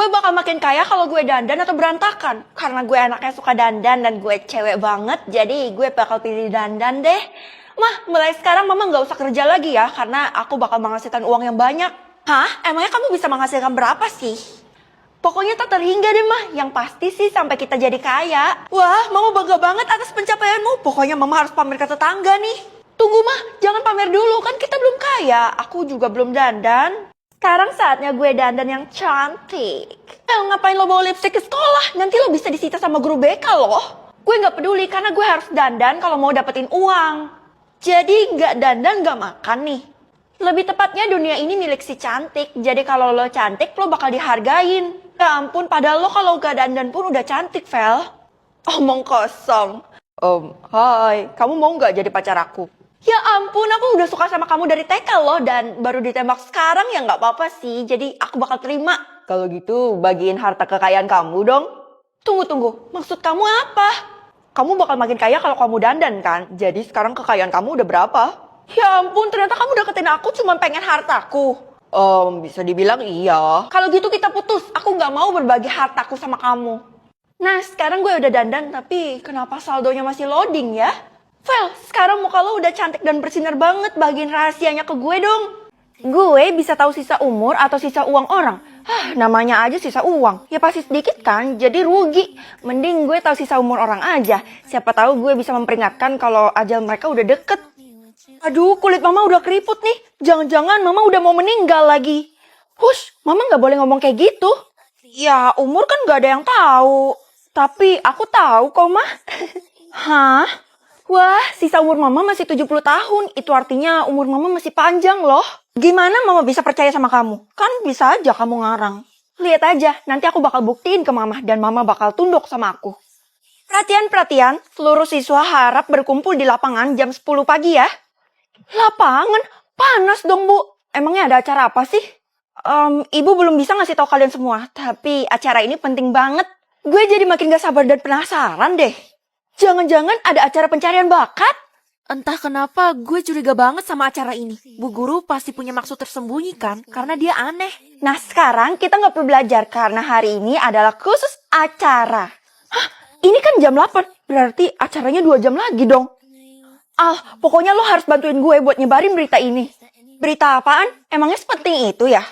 Gue bakal makin kaya kalau gue dandan atau berantakan. Karena gue anaknya suka dandan dan gue cewek banget, jadi gue bakal pilih dandan deh. Mah, mulai sekarang mama gak usah kerja lagi ya, karena aku bakal menghasilkan uang yang banyak. Hah? Emangnya kamu bisa menghasilkan berapa sih? Pokoknya tak terhingga deh mah, yang pasti sih sampai kita jadi kaya. Wah, mama bangga banget atas pencapaianmu. Pokoknya mama harus pamer ke tetangga nih. Tunggu mah, jangan pamer dulu, kan kita belum kaya. Aku juga belum dandan. Sekarang saatnya gue dandan yang cantik. Ngapain lo bawa lipstick ke sekolah? Nanti lo bisa disita sama guru BK loh. Gue gak peduli karena gue harus dandan kalau mau dapetin uang. Jadi gak dandan gak makan nih. Lebih tepatnya dunia ini milik si cantik. Jadi kalau lo cantik lo bakal dihargain. Ya ampun, padahal lo kalau gak dandan pun udah cantik, Vel. Omong kosong. Hai, kamu mau gak jadi pacar aku? Ya ampun, aku udah suka sama kamu dari TK loh. Dan baru ditembak sekarang ya gak apa-apa sih. Jadi aku bakal terima. Kalau gitu bagiin harta kekayaan kamu dong. Tunggu, maksud kamu apa? Kamu bakal makin kaya kalau kamu dandan kan? Jadi sekarang kekayaan kamu udah berapa? Ya ampun, ternyata kamu deketin aku cuma pengen hartaku. Bisa dibilang iya. Kalau gitu kita putus. Aku gak mau berbagi hartaku sama kamu. Nah, sekarang gue udah dandan, tapi kenapa saldonya masih loading ya? Vel, sekarang muka lo udah cantik dan bersinar banget. Bagiin rahasianya ke gue dong. Gue bisa tahu sisa umur atau sisa uang orang. Namanya aja sisa uang. Ya pasti sedikit kan, jadi rugi. Mending gue tahu sisa umur orang aja. Siapa tahu gue bisa memperingatkan kalau ajal mereka udah deket. Aduh, kulit mama udah keriput nih. Jangan-jangan mama udah mau meninggal lagi. Hush, mama gak boleh ngomong kayak gitu. Ya, umur kan gak ada yang tahu. Tapi aku tahu kok, mah. Hah? Wah, sisa umur mama masih 70 tahun. Itu artinya umur mama masih panjang loh. Gimana mama bisa percaya sama kamu? Kan bisa aja kamu ngarang. Lihat aja, nanti aku bakal buktiin ke mama dan mama bakal tunduk sama aku. Perhatian, seluruh siswa harap berkumpul di lapangan jam 10 pagi ya. Lapangan? Panas dong, Bu. Emangnya ada acara apa sih? Ibu belum bisa ngasih tahu kalian semua, tapi acara ini penting banget. Gue jadi makin gak sabar dan penasaran deh. Jangan-jangan ada acara pencarian bakat? Entah kenapa gue curiga banget sama acara ini. Bu guru pasti punya maksud tersembunyi kan, karena dia aneh. Nah sekarang kita nggak perlu belajar karena hari ini adalah khusus acara. Hah? Ini kan jam 8, berarti acaranya 2 jam lagi dong. Pokoknya lo harus bantuin gue buat nyebarin berita ini. Berita apaan? Emangnya sepenting itu ya?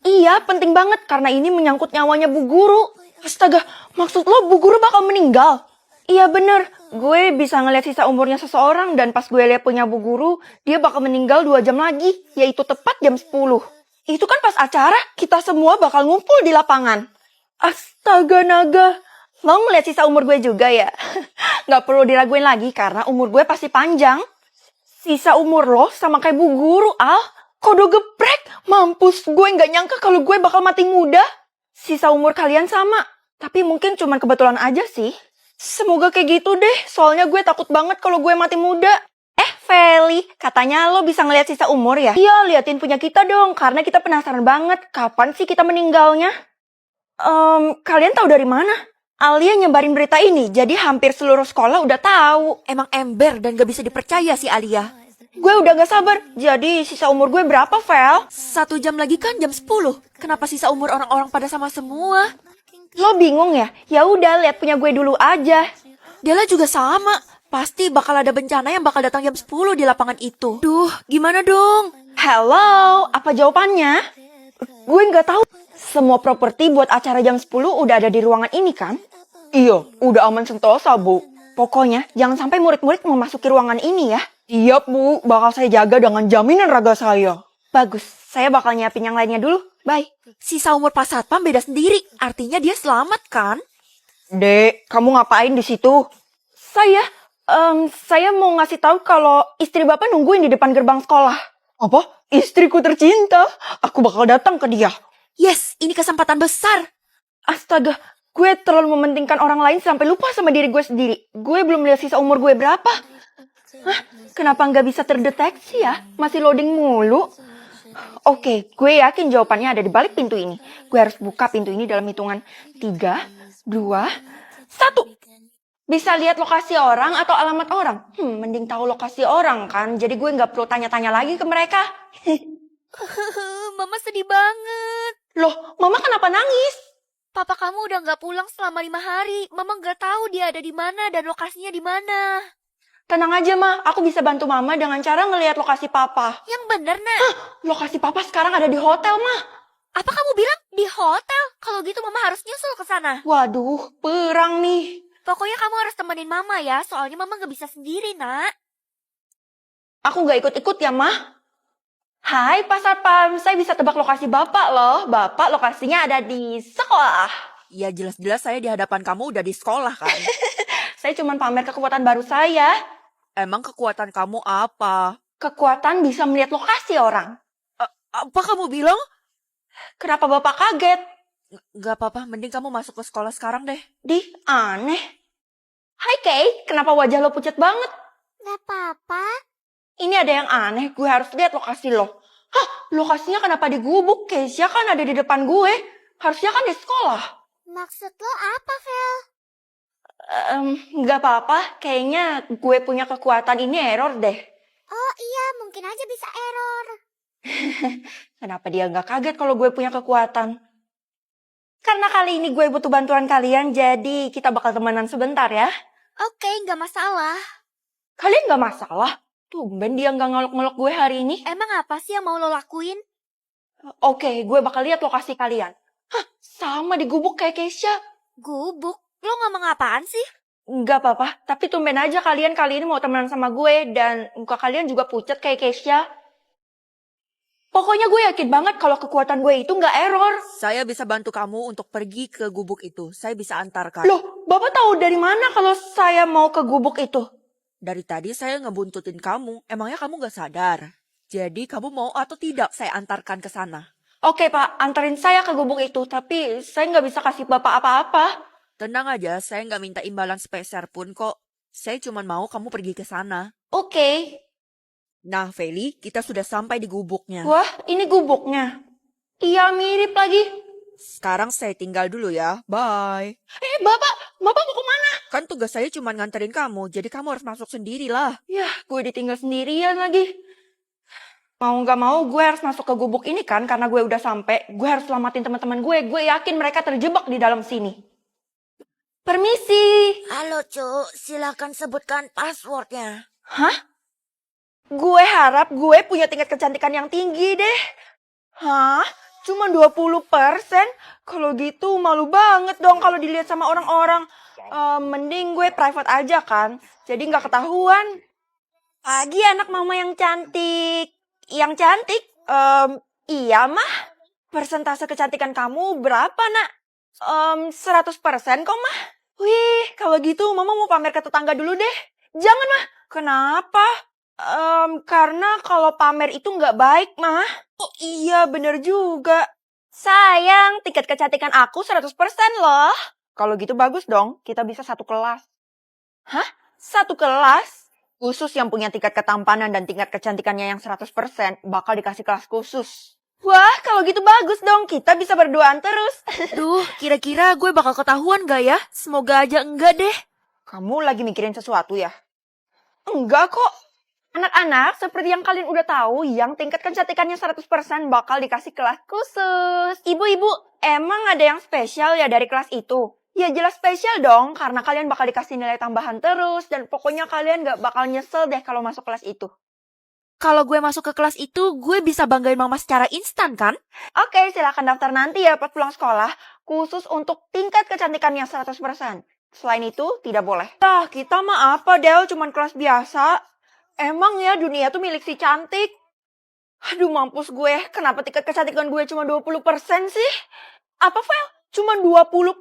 Iya, penting banget karena ini menyangkut nyawanya Bu Guru. Astaga, maksud lo Bu Guru bakal meninggal? Iya bener, gue bisa ngeliat sisa umurnya seseorang dan pas gue lihat punya Bu Guru, dia bakal meninggal 2 jam lagi, yaitu tepat jam 10. Itu kan pas acara, kita semua bakal ngumpul di lapangan. Astaga naga, lo ngeliat sisa umur gue juga ya? Gak perlu diraguin lagi karena umur gue pasti panjang. Sisa umur lo sama kayak Bu Guru, Al. Kodo geprek, mampus gue gak nyangka kalau gue bakal mati muda. Sisa umur kalian sama, tapi mungkin cuma kebetulan aja sih. Semoga kayak gitu deh, soalnya gue takut banget kalau gue mati muda. Feli, katanya lo bisa ngeliat sisa umur ya? Iya, liatin punya kita dong, karena kita penasaran banget kapan sih kita meninggalnya. Kalian tahu dari mana? Alia nyebarin berita ini, jadi hampir seluruh sekolah udah tahu. Emang ember dan gak bisa dipercaya si Alia. Gue udah gak sabar, jadi sisa umur gue berapa, Vel? 1 jam lagi kan jam 10. Kenapa sisa umur orang-orang pada sama semua? Lo bingung ya? Ya udah, lihat punya gue dulu aja. Dialah juga sama. Pasti bakal ada bencana yang bakal datang jam 10 di lapangan itu. Duh, gimana dong? Hello, apa jawabannya? Gue nggak tahu. Semua properti buat acara jam 10 udah ada di ruangan ini kan? Iya, udah aman sentosa, Bu. Pokoknya jangan sampai murid-murid memasuki ruangan ini ya. Siap, Bu. Bakal saya jaga dengan jaminan raga saya. Bagus, saya bakal nyiapin yang lainnya dulu. Bye. Sisa umur Pak Satpam beda sendiri. Artinya dia selamat kan? Dek, kamu ngapain di situ? Saya mau ngasih tahu kalau istri Bapak nungguin di depan gerbang sekolah. Apa? Istriku tercinta. Aku bakal datang ke dia. Yes, ini kesempatan besar. Astaga, gue terlalu mementingkan orang lain sampai lupa sama diri gue sendiri. Gue belum lihat sisa umur gue berapa. Kenapa nggak bisa terdeteksi ya? Masih loading mulu. Oke, gue yakin jawabannya ada di balik pintu ini. Gue harus buka pintu ini dalam hitungan 3, 2, 1. Bisa lihat lokasi orang atau alamat orang? Mending tahu lokasi orang kan. Jadi gue nggak perlu tanya-tanya lagi ke mereka. Mama sedih banget. Loh, Mama kenapa nangis? Papa kamu udah nggak pulang selama 5 hari. Mama nggak tahu dia ada di mana dan lokasinya di mana. Tenang aja, Ma. Aku bisa bantu Mama dengan cara ngelihat lokasi Papa. Yang bener, Nak. Lokasi Papa sekarang ada di hotel, Ma. Apa kamu bilang di hotel? Kalau gitu Mama harus nyusul ke sana. Waduh, perang nih. Pokoknya kamu harus temenin Mama ya, soalnya Mama nggak bisa sendiri, Nak. Aku nggak ikut-ikut ya, Ma. Hai, Pak Satpam. Saya bisa tebak lokasi Bapak loh. Bapak lokasinya ada di sekolah. Ya jelas-jelas saya di hadapan kamu udah di sekolah kan. Saya cuma pamer kekuatan baru saya. Emang kekuatan kamu apa? Kekuatan bisa melihat lokasi orang. Apa kamu bilang? Kenapa Bapak kaget? Gak apa-apa, mending kamu masuk ke sekolah sekarang deh. Aneh. Hai, Kay. Kenapa wajah lo pucat banget? Gak apa-apa. Ini ada yang aneh, gue harus lihat lokasi lo. Hah, lokasinya kenapa di gubuk? Keisha kan ada di depan gue. Harusnya kan di sekolah. Maksud lo apa, Vel? Nggak apa-apa, kayaknya gue punya kekuatan ini error deh. Oh iya, mungkin aja bisa error. Kenapa dia nggak kaget kalau gue punya kekuatan? Karena kali ini gue butuh bantuan kalian, jadi kita bakal temenan sebentar ya. Oke, nggak masalah. Kalian nggak masalah? Tumben dia nggak ngelok-ngelok gue hari ini. Emang apa sih yang mau lo lakuin? Oke, gue bakal lihat lokasi kalian. Hah, sama di gubuk kayak Keisha. Gubuk? Lo ngomong apaan sih? Nggak apa-apa, tapi tumben aja kalian kali ini mau temenan sama gue dan muka kalian juga pucat kayak Keisha. Pokoknya gue yakin banget kalau kekuatan gue itu nggak error. Saya bisa bantu kamu untuk pergi ke gubuk itu. Saya bisa antarkan. Loh, Bapak tahu dari mana kalau saya mau ke gubuk itu? Dari tadi saya ngebuntutin kamu. Emangnya kamu gak sadar? Jadi kamu mau atau tidak saya antarkan ke sana? Oke Pak, anterin saya ke gubuk itu, tapi saya nggak bisa kasih Bapak apa-apa. Tenang aja, saya nggak minta imbalan sepeser pun kok. Saya cuma mau kamu pergi ke sana. Oke. Nah, Feli, kita sudah sampai di gubuknya. Wah, ini gubuknya. Iya, mirip lagi. Sekarang saya tinggal dulu ya. Bye. Bapak mau kemana? Kan tugas saya cuma nganterin kamu, jadi kamu harus masuk sendirilah. Yah, gue ditinggal sendirian lagi. Mau nggak mau, gue harus masuk ke gubuk ini kan, karena gue udah sampai. Gue harus selamatin teman-teman gue. Gue yakin mereka terjebak di dalam sini. Permisi. Halo, Cuk. Silakan sebutkan passwordnya. Hah? Gue harap gue punya tingkat kecantikan yang tinggi deh. Hah? Cuma 20%? Kalau gitu malu banget dong kalau dilihat sama orang-orang. Mending gue private aja kan. Jadi nggak ketahuan. Pagi anak mama yang cantik. Yang cantik? Iya mah. Persentase kecantikan kamu berapa nak? 100% kok mah. Wih, kalau gitu mama mau pamer ke tetangga dulu deh. Jangan mah. Kenapa? Karena kalau pamer itu nggak baik mah. Oh iya bener juga. Sayang, tingkat kecantikan aku 100% loh. Kalau gitu bagus dong, kita bisa satu kelas. Hah? Satu kelas? Khusus yang punya tingkat ketampanan dan tingkat kecantikannya yang 100% bakal dikasih kelas khusus. Wah, kalau gitu bagus dong. Kita bisa berduaan terus. Duh, kira-kira gue bakal ketahuan gak ya? Semoga aja enggak deh. Kamu lagi mikirin sesuatu ya? Enggak kok. Anak-anak, seperti yang kalian udah tahu, yang tingkat kecantikannya 100% bakal dikasih kelas khusus. Ibu-ibu, emang ada yang spesial ya dari kelas itu? Ya jelas spesial dong, karena kalian bakal dikasih nilai tambahan terus, dan pokoknya kalian gak bakal nyesel deh kalau masuk kelas itu. Kalau gue masuk ke kelas itu, gue bisa banggain mama secara instan kan? Oke, silakan daftar nanti ya pas pulang sekolah, khusus untuk tingkat kecantikannya 100%. Selain itu, tidak boleh. Nah, kita mah apa, Del? Cuman kelas biasa. Emang ya dunia tuh milik si cantik? Aduh mampus gue, kenapa tingkat kecantikan gue cuma 20% sih? Apa, Vel? Cuma 20%?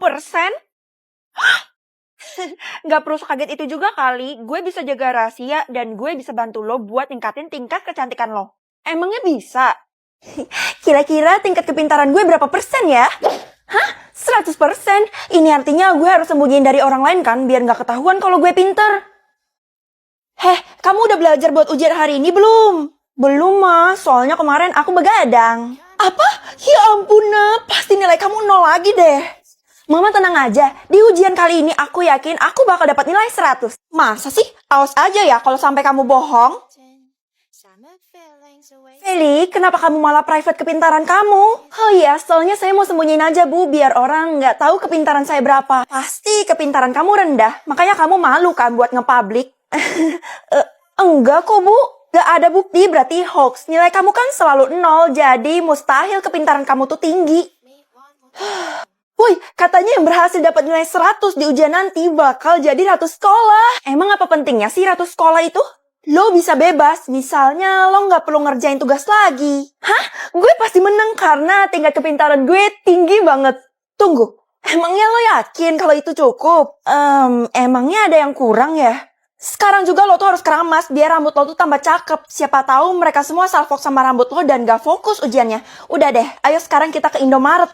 Gak perlu sekaget itu juga kali, gue bisa jaga rahasia dan gue bisa bantu lo buat ningkatin tingkat kecantikan lo. Emangnya bisa? Kira-kira tingkat kepintaran gue berapa persen ya? Hah? 100%? Ini artinya gue harus sembunyiin dari orang lain kan, biar gak ketahuan kalau gue pinter. Heh, kamu udah belajar buat ujian hari ini belum? Belum, Ma. Soalnya kemarin aku begadang. Apa? Ya ampun, Nak. Pasti nilai kamu 0 lagi deh. Mama tenang aja. Di ujian kali ini aku yakin aku bakal dapat nilai 100. Masa sih? Awas aja ya kalau sampai kamu bohong. Feli, kenapa kamu malah private kepintaran kamu? Oh iya, soalnya saya mau sembunyiin aja bu, biar orang nggak tahu kepintaran saya berapa. Pasti kepintaran kamu rendah, makanya kamu malu kan buat nge-public. Enggak kok bu, nggak ada bukti berarti hoax. Nilai kamu kan selalu 0, jadi mustahil kepintaran kamu tuh tinggi. Woi, katanya yang berhasil dapat nilai 100 di ujian nanti bakal jadi ratu sekolah. Emang apa pentingnya sih ratu sekolah itu? Lo bisa bebas, misalnya lo nggak perlu ngerjain tugas lagi. Hah? Gue pasti menang karena tingkat kepintaran gue tinggi banget. Tunggu, emangnya lo yakin kalau itu cukup? Emangnya ada yang kurang ya? Sekarang juga lo tuh harus keramas biar rambut lo tuh tambah cakep. Siapa tahu mereka semua salfok sama rambut lo dan gak fokus ujiannya. Udah deh, ayo sekarang kita ke Indomaret.